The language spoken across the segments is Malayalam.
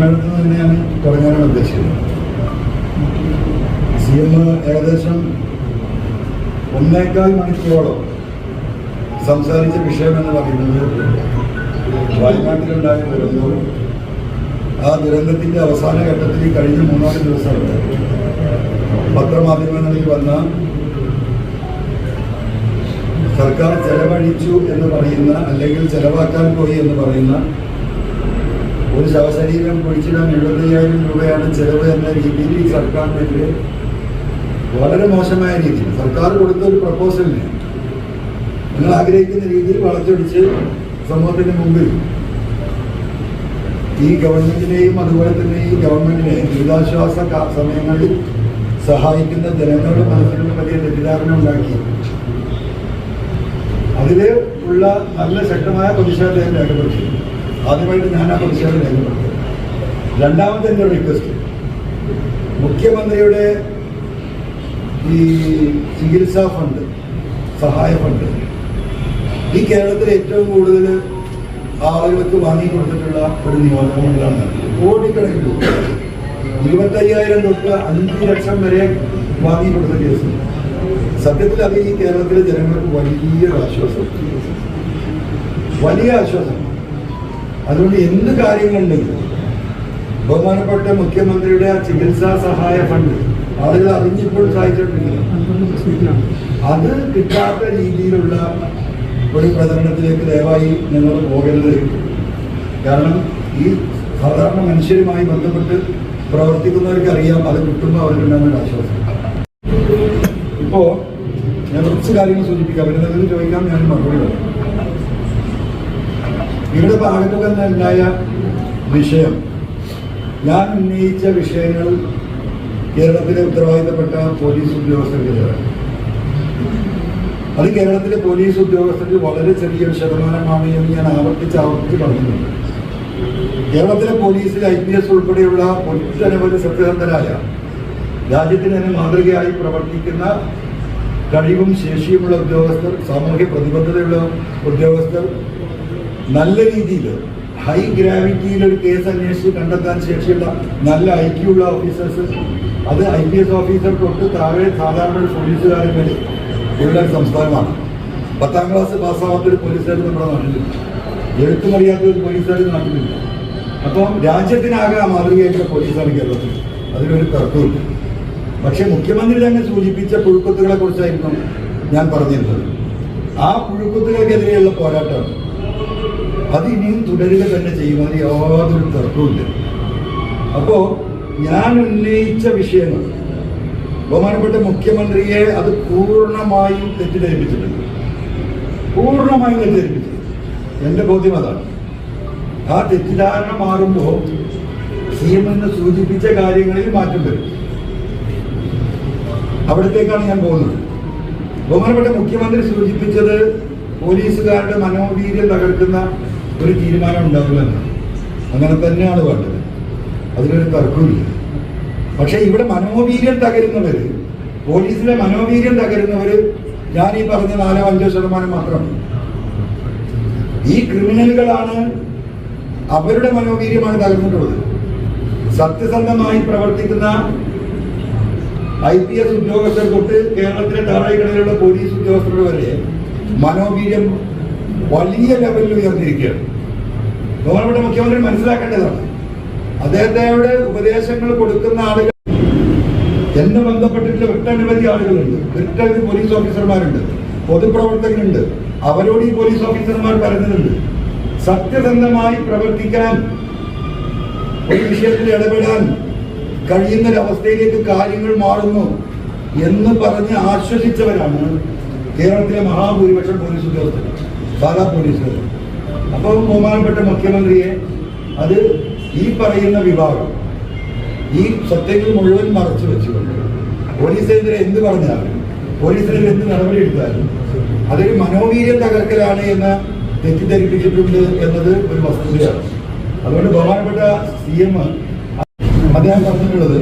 തന്നെയാണ് തുടങ്ങാനാണ് ഉദ്ദേശിക്കുന്നത്. CM ഏകദേശം 1.25 മണിക്കൂറോളം സംസാരിച്ച വിഷയമെന്ന് പറയുന്നത് വയനാട്ടിലുണ്ടായ ദുരന്തവും ആ ദുരന്തത്തിൻ്റെ അവസാന ഘട്ടത്തിൽ കഴിഞ്ഞ 3-4 ദിവസമുണ്ട് പത്രമാധ്യമങ്ങളിൽ വന്ന സർക്കാർ ചെലവഴിച്ചു എന്ന് പറയുന്ന അല്ലെങ്കിൽ ചെലവാക്കാൻ പോയി എന്ന് പറയുന്ന ഒരു ശവശരീരം കുഴിച്ചിടാൻ 75,000 രൂപയാണ് ചെലവ് എന്ന രീതിയിൽ ഈ സർക്കാരിനെതിരെ വളരെ മോശമായ രീതിയിൽ സർക്കാർ കൊടുത്ത ഒരു പ്രപ്പോസലിനെ നിങ്ങൾ ആഗ്രഹിക്കുന്ന രീതിയിൽ വളച്ചൊടിച്ച് സമൂഹത്തിന് മുമ്പിൽ ഈ ഗവൺമെന്റിനെയും അതുപോലെ തന്നെ ഈ ഗവൺമെന്റിനെ ദുരിതാശ്വാസ സമയങ്ങളിൽ സഹായിക്കുന്ന ജനങ്ങളുടെ മനസ്സിലും വലിയ തെറ്റിദ്ധാരണ ഉണ്ടാക്കി അതിൽ ഉള്ള നല്ല ശക്തമായ പ്രതിഷേധം രേഖപ്പെടുത്തി. ആദ്യമായിട്ട് ഞാൻ ആ പ്രതിഷേധം രേഖപ്പെടുത്തി. രണ്ടാമത്തെ എൻ്റെ റിക്വസ്റ്റ്, മുഖ്യമന്ത്രിയുടെ ഈ ചികിത്സാ ഫണ്ട്, സഹായ ഫണ്ട് ഈ കേരളത്തിൽ ഏറ്റവും കൂടുതൽ ആളുകൾക്ക് വാങ്ങിക്കൊടുത്തിട്ടുള്ള ഒരു നിയമനങ്ങളാണ്. കോടിക്കണക്കിന് 25,000 തൊട്ട് 5 ലക്ഷം വരെ വാങ്ങിക്കൊടുത്ത കേസ്. സത്യത്തിൽ അത് ഈ കേരളത്തിലെ ജനങ്ങൾക്ക് വലിയൊരു ആശ്വാസം, വലിയ ആശ്വാസം. അതുകൊണ്ട് എന്ത് കാര്യങ്ങളുണ്ടെങ്കിലും ബഹുമാനപ്പെട്ട മുഖ്യമന്ത്രിയുടെ ആ ചികിത്സാ സഹായ ഫണ്ട് ആളുകൾ അറിഞ്ഞിപ്പോൾ സഹായിച്ചിട്ടില്ല. അത് കിട്ടാത്ത രീതിയിലുള്ള ഒരു പ്രചരണത്തിലേക്ക് ദയവായി നിങ്ങൾ പോകരുത്. കാരണം ഈ സാധാരണ മനുഷ്യരുമായി ബന്ധപ്പെട്ട് പ്രവർത്തിക്കുന്നവർക്ക് അറിയാം അത് കിട്ടുമ്പോൾ അവർക്കുണ്ടാകുന്ന ഒരു ആശ്വാസം. ഇപ്പോൾ ഞാൻ കുറച്ച് കാര്യങ്ങൾ സൂചിപ്പിക്കാം, വരുന്നതിന് ചോദിക്കാം, ഞാൻ മറുപടി പറയാം. ഇവിടെ ഭാഗത്ത് തന്നെ ഉണ്ടായ വിഷയം, ഞാൻ ഉന്നയിച്ച വിഷയങ്ങൾ കേരളത്തിലെ ഉത്തരവാദിത്തപ്പെട്ട പോലീസ് ഉദ്യോഗസ്ഥർക്കെതിരാണ്. അത് കേരളത്തിലെ പോലീസ് ഉദ്യോഗസ്ഥർക്ക് വളരെ ചെറിയൊരു ശതമാനമാണ് എന്ന് ഞാൻ ആവർത്തിച്ച് പറഞ്ഞിട്ടുണ്ട്. കേരളത്തിലെ പോലീസിൽ IPS ഉൾപ്പെടെയുള്ള ഒട്ടനവധി സത്യസന്ധരായ രാജ്യത്തിന് തന്നെ മാതൃകയായി പ്രവർത്തിക്കുന്ന കഴിവും ശേഷിയുമുള്ള ഉദ്യോഗസ്ഥർ, സാമൂഹ്യ പ്രതിബദ്ധതയുള്ള ഉദ്യോഗസ്ഥർ, നല്ല രീതിയിൽ ഹൈ ഗ്രാവിറ്റിയിൽ ഒരു കേസ് അന്വേഷിച്ച് കണ്ടെത്താൻ ശേഷിയുള്ള നല്ല IQ ഉള്ള ഓഫീസേഴ്സ്, അത് IPS ഓഫീസർ തൊട്ട് താഴെ സാധാരണ ഒരു പോലീസുകാരൻ വരെ ഉള്ള സംസ്ഥാനമാണ്. 10ാം ക്ലാസ് പാസ്സാവാത്തൊരു പോലീസുകാർ നമ്മുടെ നാട്ടിലില്ല, എഴുത്തുമറിയാത്ത ഒരു പോലീസുകാർ നാട്ടിലില്ല. അപ്പം രാജ്യത്തിനാകെ മാതൃകയായിട്ടുള്ള പോലീസാണ് കേരളത്തിൽ, അതിലൊരു തർക്കമില്ല. പക്ഷെ മുഖ്യമന്ത്രി തന്നെ സൂചിപ്പിച്ച പുഴുക്കുത്തുകളെ കുറിച്ചായിരുന്നു ഞാൻ പറഞ്ഞിരുന്നത്. ആ പുഴുക്കുത്തുകൾക്കെതിരെയുള്ള പോരാട്ടമാണ്. അത് ഇനിയും തുടരുക തന്നെ ചെയ്യും, അതിന് യാതൊരു തർക്കവുമില്ല. അപ്പോൾ ഞാൻ ഉന്നയിച്ച വിഷയങ്ങൾ ബഹുമാനപ്പെട്ട മുഖ്യമന്ത്രിയെ അത് പൂർണ്ണമായും തെറ്റിദ്ധരിപ്പിച്ചിട്ടുണ്ട്, പൂർണ്ണമായും തെറ്റിദ്ധരിപ്പിച്ചു. എൻ്റെ ബോധ്യം അതാണ്. ആ തെറ്റിദ്ധാരണ മാറുമ്പോൾ CM എന്ന് സൂചിപ്പിച്ച കാര്യങ്ങളിൽ മാറ്റം വരും. അവിടത്തേക്കാണ് ഞാൻ പോകുന്നത്. ബഹുമാനപ്പെട്ട മുഖ്യമന്ത്രി സൂചിപ്പിച്ചത് പോലീസുകാരുടെ മനോവീര്യം തകർക്കുന്ന ഒരു തീരുമാനം ഉണ്ടാവില്ലെന്ന്. അങ്ങനെ തന്നെയാണ് വേണ്ടത്, അതിലൊരു തർക്കമില്ല. പക്ഷെ ഇവിടെ മനോവീര്യം തകരുന്നവർ, പോലീസിലെ മനോവീര്യം തകരുന്നവർ ഞാൻ ഈ പറഞ്ഞ 4-5% മാത്രമാണ്. ഈ ക്രിമിനലുകളാണ്, അവരുടെ മനോവീര്യമാണ് തകർന്നിട്ടുള്ളത്. സത്യസന്ധമായി പ്രവർത്തിക്കുന്ന IPS ഉദ്യോഗസ്ഥർ തൊട്ട് കേരളത്തിലെ താഴെക്കടയിലുള്ള പോലീസ് ഉദ്യോഗസ്ഥർ വരെ മനോവീര്യം വലിയ ലെവലിൽ ഉയർന്നിരിക്കുകയാണ്. ബഹുമാനപ്പെട്ട മുഖ്യമന്ത്രി മനസ്സിലാക്കേണ്ടതാണ്. അദ്ദേഹത്തോട് ഉപദേശങ്ങൾ കൊടുക്കുന്ന ആളുകൾ, എന്നെ ബന്ധപ്പെട്ടിട്ടുള്ള ഒട്ടനവധി ആളുകളുണ്ട്, ഒട്ടനവധി പോലീസ് ഓഫീസർമാരുണ്ട്, പൊതുപ്രവർത്തകരുണ്ട്. അവരോട് ഈ പോലീസ് ഓഫീസർമാർ പറയുന്നുണ്ട്, സത്യസന്ധമായി പ്രവർത്തിക്കാൻ, ഒരു വിഷയത്തിൽ ഇടപെടാൻ കഴിയുന്നൊരവസ്ഥയിലേക്ക് കാര്യങ്ങൾ മാറുന്നു എന്ന് പറഞ്ഞ് ആശ്വസിച്ചവരാണ് കേരളത്തിലെ മഹാഭൂരിപക്ഷം പോലീസ് ഉദ്യോഗസ്ഥർ, സാധാ പോലീസുകാർ. അപ്പോൾ ബഹുമാനപ്പെട്ട മുഖ്യമന്ത്രിയെ അത് ഈ പറയുന്ന വിഭാഗം ഈ സത്യങ്ങൾ മുഴുവൻ മറച്ചു വെച്ചുകൊണ്ട് പോലീസിനെതിരെ എന്ത് പറഞ്ഞാലും, പോലീസിനെതിരെ എന്ത് നടപടി എടുത്താലും അതൊരു മനോവീര്യം തകർക്കലാണ് എന്ന് തെറ്റിദ്ധരിപ്പിച്ചിട്ടുണ്ട് എന്നത് ഒരു വസ്തുതയാണ്. അതുകൊണ്ട് ബഹുമാനപ്പെട്ട CM അദ്ദേഹം പറഞ്ഞിട്ടുള്ളത്,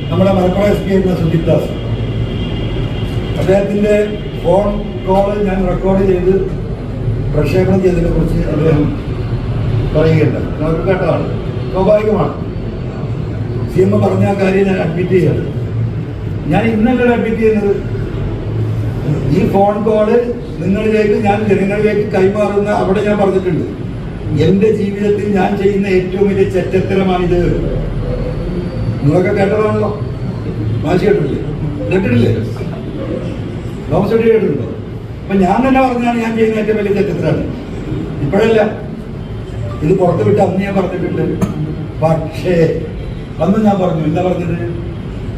നമ്മുടെ മലപ്പുറം SP ആയിരുന്ന സുജിത് ദാസ്, അദ്ദേഹത്തിൻ്റെ ഫോൺ കോള് ഞാൻ റെക്കോർഡ് ചെയ്ത് പ്രക്ഷേപണം ചെയ്തതിനെ കുറിച്ച് അദ്ദേഹം പറയുകയുണ്ട്. നമുക്ക് കേട്ടതാണ്, സ്വാഭാവികമാണ്. CM പറഞ്ഞ ആ കാര്യം ഞാൻ അഡ്മിറ്റ് ചെയ്യാണ്. ഞാൻ ഇന്നലെ അഡ്മിറ്റ് ചെയ്യുന്നത് ഈ ഫോൺ കോള് നിങ്ങളിലേക്ക് ഞാൻ ജനങ്ങളിലേക്ക് കൈമാറുന്ന അവിടെ ഞാൻ പറഞ്ഞിട്ടുണ്ട്, എന്റെ ജീവിതത്തിൽ ഞാൻ ചെയ്യുന്ന ഏറ്റവും വലിയ ചെറ്റത്തരമാണിത്. നിങ്ങളൊക്കെ കേട്ടതാണല്ലോ. മാഷി കേട്ടിട്ടില്ലേ? തോമസ് കുട്ടി കേട്ടിട്ടുണ്ടോ? അപ്പൊ ഞാൻ തന്നെ പറഞ്ഞാണ് ഞാൻ ചെയ്യുന്ന ഏറ്റവും വലിയ ചെറ്റത്തരാണ്. ഇപ്പോഴല്ല, ഇത് പുറത്തു വിട്ട് അന്ന് ഞാൻ പറഞ്ഞിട്ടുണ്ട്. പക്ഷേ അന്ന് ഞാൻ പറഞ്ഞു, എന്താ പറഞ്ഞത്?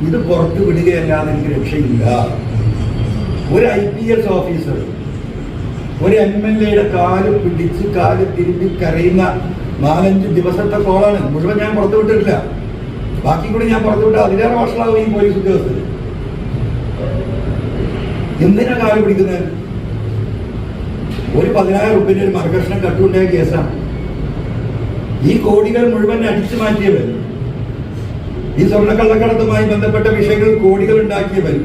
ഇത് പുറത്തു വിടുകയല്ലാതെ എനിക്ക് രക്ഷയില്ല. ഒരു IPS ഓഫീസർ ഒരു MLA കാല് പിടിച്ച് കാല് തിരുമ്പി കരയുന്ന 4-5 ദിവസത്തെ കോളാണ്. മുഴുവൻ ഞാൻ പുറത്തു വിട്ടിട്ടില്ല. ബാക്കി കൂടി ഞാൻ പുറത്തു വിട്ടാൽ അതിലേറെ വഷളാവും ഈ പോലീസ് ഉദ്യോഗസ്ഥർ. എന്തിനാ കാല് പിടിക്കുന്നത്? ഒരു 10,000 രൂപയുടെ ഒരു മരകഷ്ണം കട്ടുണ്ടായ കേസാണ്. ഈ കോടികൾ മുഴുവൻ അടിച്ചു മാറ്റിയവൻ, ഈ സ്വർണ്ണക്കള്ളക്കടത്തുമായി ബന്ധപ്പെട്ട വിഷയങ്ങൾ കോടികൾ ഉണ്ടാക്കിയവൻ,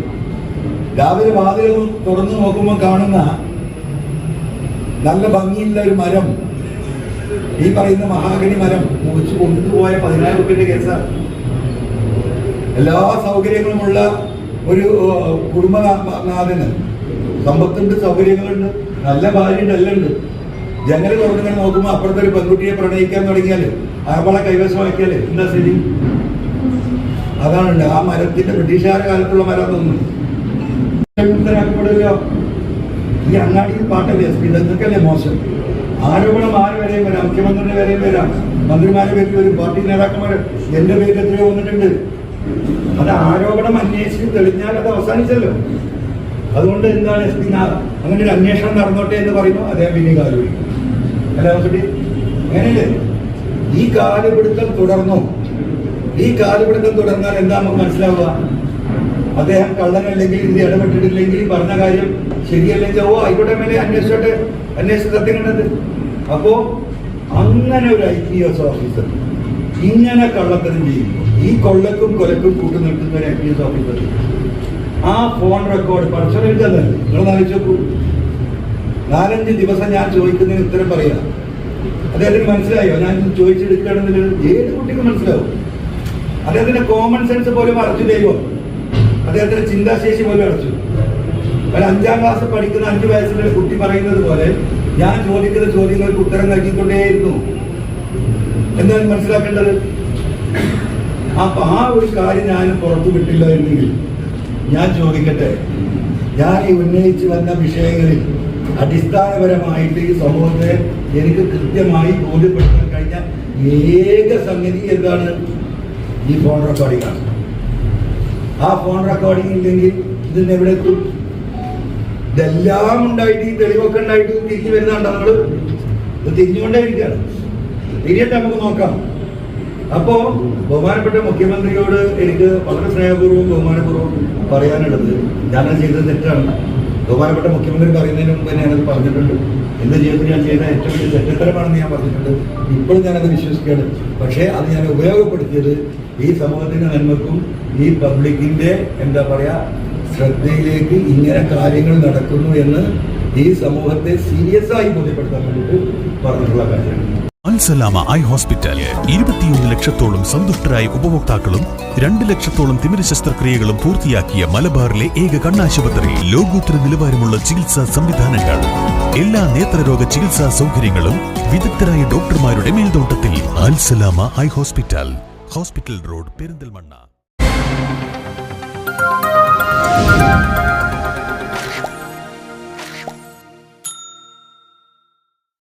രാവിലെ വാതിൽ തുറന്നു നോക്കുമ്പോൾ കാണുന്ന നല്ല ഭംഗിയുള്ള ഒരു മരം, ഈ പറയുന്ന മഹാഗണി മരം മുറിച്ചു കൊണ്ടുപോയ 10,000 രൂപയുടെ കേസാണ്. എല്ലാ സൗകര്യങ്ങളുമുള്ള ഒരു കുടുംബനാഥന്, സമ്പത്തുണ്ട്, സൗകര്യങ്ങളുണ്ട്, നല്ല ഭാര്യയുണ്ട്, എല്ലാം ഉണ്ട്. ജനൽ തുറന്നിങ്ങനെ നോക്കുമ്പോൾ അപ്പുറത്തെ ഒരു പെൺകുട്ടിയെ പ്രണയിക്കാൻ തുടങ്ങിയാൽ അവളെ കൈവശമാക്കിയാൽ എന്താ ശരി? അതാണ് ആ മരത്തിന്റെ ബ്രിട്ടീഷുകാരുടെ കാലത്തുള്ള മരം തോന്നുന്നു. ഈ അങ്ങാടിയിൽ പാട്ടല്ലേ ഇതൊക്കെയല്ലേ മോശം? ആരോപണം ആര് വരെയും വരാം, മുഖ്യമന്ത്രിയുടെ വരെയും വരാം, മന്ത്രിമാരുടെ പേരിൽ വരും, പാർട്ടി നേതാക്കന്മാർ എന്റെ പേരിൽ എത്രയോ വന്നിട്ടുണ്ട്. അത് ആരോപണം അന്വേഷിച്ച് തെളിഞ്ഞാൽ അത് അവസാനിച്ചല്ലോ. അതുകൊണ്ട് എന്താണ് അങ്ങനെ ഒരു അന്വേഷണം നടന്നോട്ടെ എന്ന് പറയുമ്പോൾ അദ്ദേഹം പിന്നെ കാല് പിടിക്കും. അല്ല കുട്ടി, അങ്ങനെയല്ലേ? ഈ കാലുപിടുത്തം തുടർന്നു. ഈ കാലുപിടുത്തം തുടർന്നാൽ എന്താ നമുക്ക് മനസ്സിലാവുക? അദ്ദേഹം കള്ളനല്ലെങ്കിൽ, ഇത് ഇടപെട്ടിട്ടില്ലെങ്കിൽ, പറഞ്ഞ കാര്യം ശരിയല്ലെങ്കിൽ ആയിക്കോട്ടെ, മേലെ അന്വേഷിച്ചോട്ടെ, അന്വേഷിച്ച് സത്യം കണ്ടത്. അപ്പോ അങ്ങനെ ഒരു IPS ഓഫീസർ ഇങ്ങനെ കള്ളത്തരം ചെയ്യും. ഈ കൊള്ളക്കും കൊലക്കും കൂട്ടു നിൽക്കുന്ന ഒരു IPS ഓഫീസർ ആ ഫോൺ റെക്കോർഡ് പഠിച്ചോണ്ടിരിക്കുന്നത് നിങ്ങൾ ആലോചിച്ച് നോക്കൂ. 4-5 ദിവസം ഞാൻ ചോദിക്കുന്നതിന് ഉത്തരം പറയാ. അദ്ദേഹത്തിന് മനസ്സിലായോ? ഞാൻ ചോദിച്ചെടുക്കുകയാണെന്നില്ല, ഏത് കുട്ടിക്കും മനസ്സിലാവും. അദ്ദേഹത്തിന്റെ കോമൺ സെൻസ് പോലും അടച്ചു ദൈവം. അദ്ദേഹത്തിന്റെ ചിന്താശേഷി പോലും അടച്ചു. ഒരു 5ാം ക്ലാസ് പഠിക്കുന്ന 5 വയസ്സുള്ള കുട്ടി പറയുന്നത് പോലെ ഞാൻ ചോദിക്കുന്ന ചോദ്യങ്ങൾക്ക് ഉത്തരം നൽകിക്കൊണ്ടേയിരുന്നു. എന്താണ് മനസ്സിലാക്കേണ്ടത്? അപ്പൊ ആ ഒരു കാര്യം ഞാൻ പുറത്തു വിട്ടില്ല എന്നെങ്കിൽ ഞാൻ ചോദിക്കട്ടെ, ഞാൻ ഈ ഉന്നയിച്ചു വന്ന വിഷയങ്ങളിൽ അടിസ്ഥാനപരമായിട്ട് ഈ സമൂഹത്തെ എനിക്ക് കൃത്യമായി ബോധ്യപ്പെടുത്താൻ കഴിഞ്ഞ ഏക സംഗതി എന്താണ്? ഈ ഫോൺ റെക്കോർഡിംഗ് ആണ്. ആ ഫോൺ റെക്കോർഡിംഗ് ഇല്ലെങ്കിൽ ഇതിന് എവിടെ എത്തും? ഇതെല്ലാം ഉണ്ടായിട്ട്, ഈ തെളിവൊക്കെ ഉണ്ടായിട്ട് തിരിഞ്ഞു വരുന്നുണ്ടോ? നമ്മൾ ഇത് തിരിഞ്ഞുകൊണ്ടേ ഇരിക്കുകയാണ്. തിരിയട്ടെ, നമുക്ക് നോക്കാം. അപ്പോ ബഹുമാനപ്പെട്ട മുഖ്യമന്ത്രിയോട് എനിക്ക് വളരെ സ്നേഹപൂർവ്വം ബഹുമാനപൂർവ്വം പറയാനുള്ളത്, ഞാനത് ചെയ്തത് തെറ്റാണ്. ബഹുമാനപ്പെട്ട മുഖ്യമന്ത്രി പറയുന്നതിന് മുമ്പ് ഞാനത് പറഞ്ഞിട്ടുണ്ട്. എന്റെ ജീവിതത്തിൽ ഞാൻ ചെയ്ത ഏറ്റവും വലിയ തെറ്റത്തരമാണെന്ന് ഞാൻ പറഞ്ഞിട്ടുണ്ട്. ഇപ്പോഴും ഞാനത് വിശ്വസിക്കുകയാണ്. പക്ഷേ അത് ഞാൻ ഉപയോഗപ്പെടുത്തിയത് ഈ സമൂഹത്തിന്റെ നന്മക്കും ഈ പബ്ലിക്കിന്റെ എന്താ പറയാ ശ്രദ്ധയിലേക്ക് ഇങ്ങനെ കാര്യങ്ങൾ നടക്കുന്നു എന്ന് ഈ സമൂഹത്തെ സീരിയസ് ആയി ബോധ്യപ്പെടുത്താൻ വേണ്ടിയിട്ട് പറഞ്ഞിട്ടുള്ള കാര്യമാണ്. അൽസലാമ ഐ ഹോസ്പിറ്റൽ 21 ലക്ഷത്തോളം സന്തുഷ്ടരായ ഉപഭോക്താക്കളും 2 ലക്ഷത്തോളം തിമിര ശസ്ത്രക്രിയകളും പൂർത്തിയാക്കിയ മലബാറിലെ ഏക കണ്ണാശുപത്രി. ലോകോത്തര നിലവാരമുള്ള ചികിത്സാ സംവിധാനങ്ങൾ, എല്ലാ നേത്രരോഗ ചികിത്സാ സൗകര്യങ്ങളും വിദഗ്ധരായ ഡോക്ടർമാരുടെ മേൽനോട്ടത്തിൽ. Al Salama eye hospital, hospital road, Perinthalmanna.